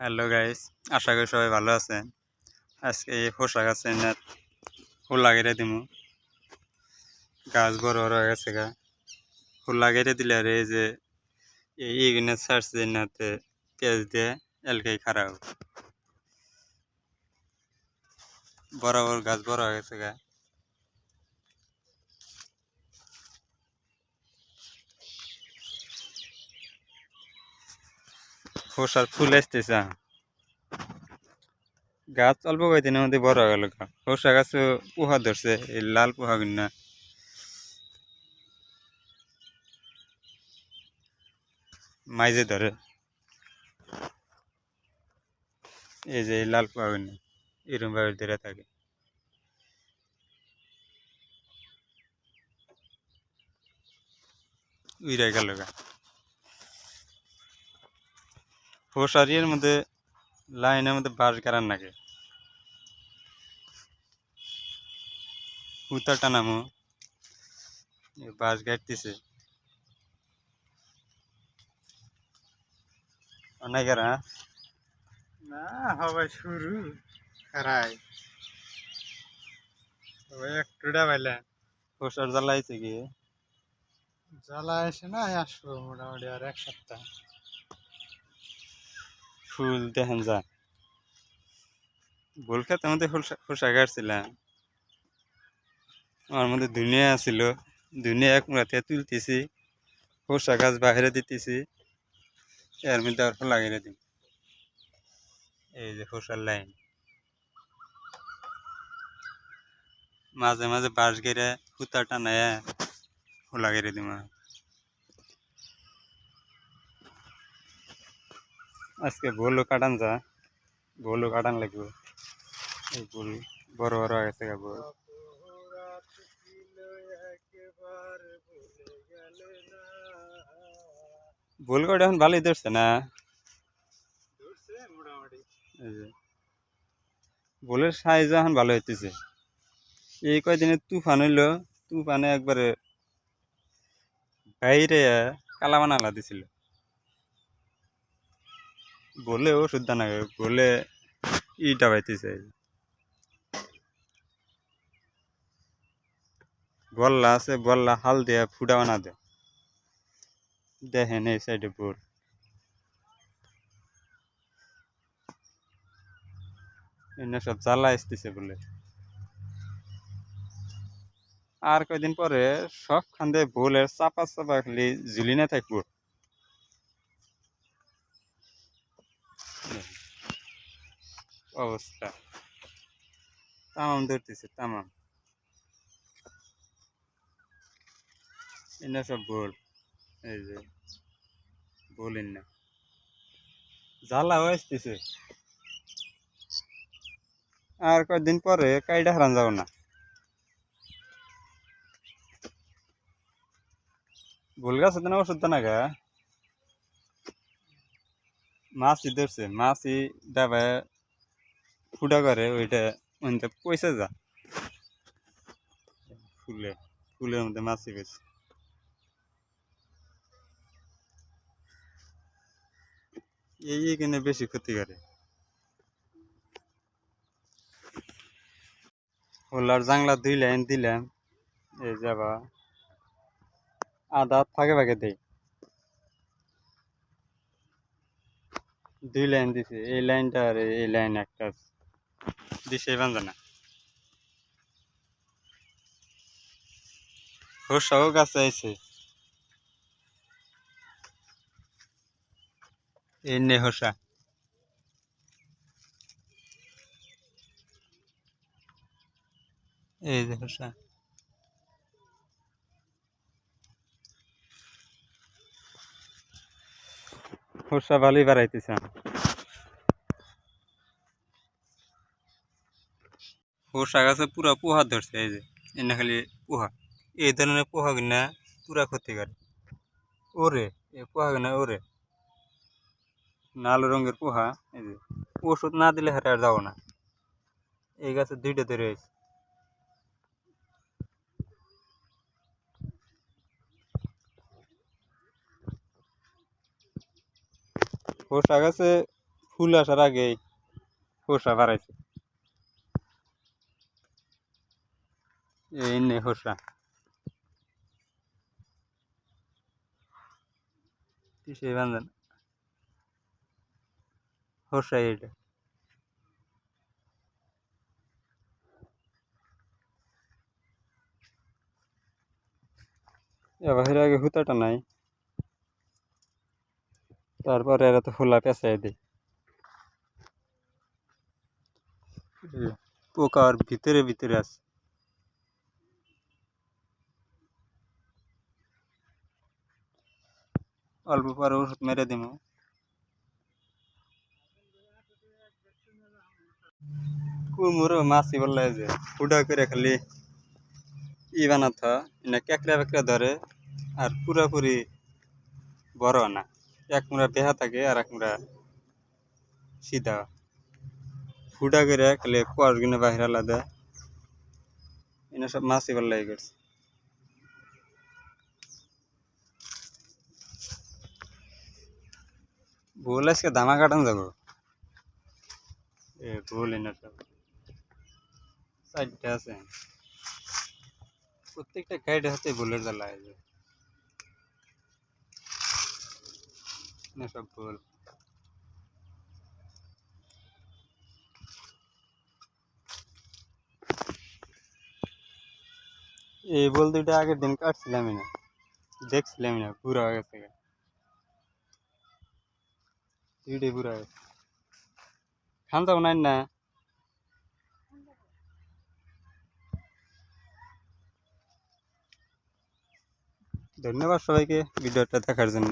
Hello guys, আশা করি সবাই ভালো আছেন। আজকে এই পোশাক আছে না ফুল লাগিয়ে দিমু। গাছ বড় বড় হয়ে গেছে গা, ফুল লাগিয়ে দিলে আর এই যে এইগুলো সার্চ দিন নাতে পেঁয়াজ দিয়ে এলকাই খারাপ বরাবর গাছ বড় হয়ে গেছে গা। পোশাক ফুল আসতেছে, গাছ অল্প কয়েকদিনের মধ্যে বড় হয়ে গেল গা। পোশাক গাছে পোহা ধরছে, এই লাল পোহা কিনা মাইজে ধরে, এই যে এই লাল পোহা কিনা এরকম ভাবে ধরে থাকে। উইরা গেল গা পোশারির মধ্যে লাইনের মধ্যে বাঁশ গাড়ার নাকি উতার টানামো বাঁশ গাড়তেছে অনেক না হবে শুরু খারাই একটু ডাবাইলে পোশার জ্বালাইছে কি জ্বালা এসে না আসবো মোটামুটি আর এক সপ্তাহ ফুল দেখেন যা ভুল খেতে মধ্যে পোশাক কাটছিলাম আমার মধ্যে দুনিয়া ছিল দুনিয়া এক রাতে তুলতেছি পোশাক গাছ বাইরে দিতেছি এর মধ্যে আর ফুল লাগিয়ে দিই এই যে পোশার লাইন মাঝে মাঝে বাঁশ গেড়ে সুতা টানায় ফুল লাগিয়ে দিই আজকে ভুলও কাটান যা ভুলও কাটান লাগবে এই ভুল বড় বড় হয়ে গেছে ভুল ভুল করে এখন ভালোই ধরছে না ভুলের সাইজ এখন ভালো হইতেছে এই কয়দিনে তুফান হইলো তুফানে একবারে বাইরে কালা বানালা দিছিল বলে ওষুধ দানা বলে ইটা পাইতেছে বল্লা আছে বল্লা হাল দিয়ে ফুটা বানা দে দেখেন এই সাইডে বোর এনে সব জ্বালা আসতেছে বলে আর কয়দিন পরে সব খান্দে বোলের চাপা চাপা খালি ঝুলি না থাকবো অবস্থা তামাম ধরতেছে তামাম এনে সব বোল এই যে বলেন না জ্বালা আসতেছে আর কয়েকদিন পরে কাইডা হারান যাব না ভুল গাছ না ওষুধ না গা মাছই ধরছে মাছই ডাবায় ফুটা করে ওইটা ওইটা পয়সা যা ফুলে ফুলের মধ্যে মাছই বেশি এইখানে বেশি ক্ষতি করে হোলার জাংলা 2 লাইন দিলাম এই যাবা আদা ফাঁকে ফাঁকে দেই 2 লাইন দিছে এই লাইনটা আর এই লাইন একটা দিছে বান্ধা না হোসাও গাছ আইছে এই নে হোসা এই যে হোসা হোসা ভালোই বাড়াইতেছে হোসা গাছে পুরা পোহা ধরছে এই যে এনে খালি পোহা এই ধরনের পোহা কিনা পুরা ক্ষতিকর ওরে এই পোহা কিনা ওরে লাল রঙের পোহা এই যে ওষুধ না দিলে হাতে আর যাবো না এই গাছে 2টা ধরে হয়েছে পোশাক গাছে ফুল আসার আগেই খোসা বাড়াইছে। এই নে খোসা কিসে বান্ধেন খোসা এটা এবার আগে হুতাটা নাই, তারপরে এরা তো ফুলা পেঁচাই দেয়। পোকার ভিতরে ভিতরে আছে। অল্প পরে ওষুধ মেরে দিব। কুমড়ো মাছি বললে যে ফুটা করে খালি ই বানাতে না কেকড়া বেকড়া ধরে, আর পুরাপুরি বড় না, এক মুড়া বেহা থাকে আর এক মুড়া সিধা। ফুটা করে খালি কুয়াশ গুনে বাহির আলাদা, এনে সব মাছি বললে করছে। ভুল আজকে ধামা কাটান যাবো। এ ভুল এনে সব চারটা আছে, প্রত্যেকটা গাইড হাতে ভুলের জ্বালা আছে, সব ভুল। এই বল দুইটা আগের দিন কাটছিলামই না, দেখছিলামই না, পুরা হয়ে গেছে, দুইটাই পুরা হয়ে গেছে। খান যাবো নাই না। ধন্যবাদ সবাইকে ভিডিওটা দেখার জন্য।